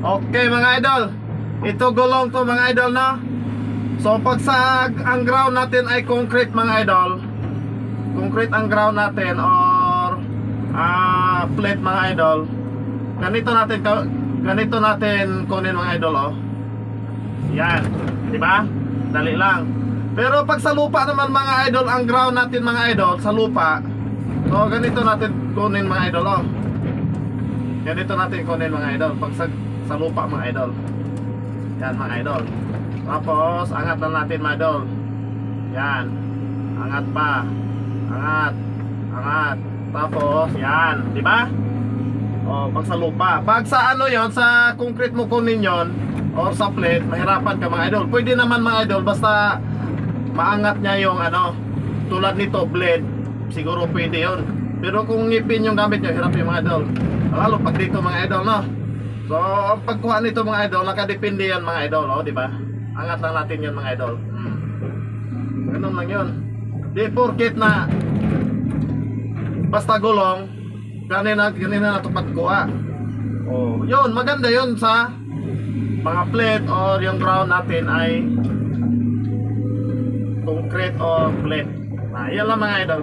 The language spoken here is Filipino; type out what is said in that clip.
Okay mga idol, ito gulong to mga idol na. So pag sa ang ground natin ay concrete mga idol, concrete ang ground natin or plate mga idol, ganito natin kunin mga idol, oh. Yan, di ba? Dali lang. Pero pag sa lupa naman mga idol, ang ground natin mga idol sa lupa, so ganito natin kunin mga idol, oh. Ganito natin kunin mga idol pag sa lupa mga idol. Yan mga idol. Tapos angat lang natin mga idol. Yan. Angat pa. Angat. Angat. Tapos yan, di ba? O pag sa lupa. Pag sa ano yon, sa concrete mo kunin yon or sa plate, mahirapan ka mga idol. Pwede naman mga idol basta maangat niya yung ano, tulad nito blade, siguro pwede yon. Pero kung ngipin yung gamit nyo, hirap yung mga idol. Lalo pag dito mga idol, no? So ang pagkuha nito mga idol, nakadepende yan mga idol, oh, di ba? Angat lang natin yun mga idol. Ganun lang yun. Di porket na basta gulong, ganina na ito pagkuha. Oh, yun, maganda yun sa mga plate or yung ground natin ay concrete or plate. Yan lang mga idol.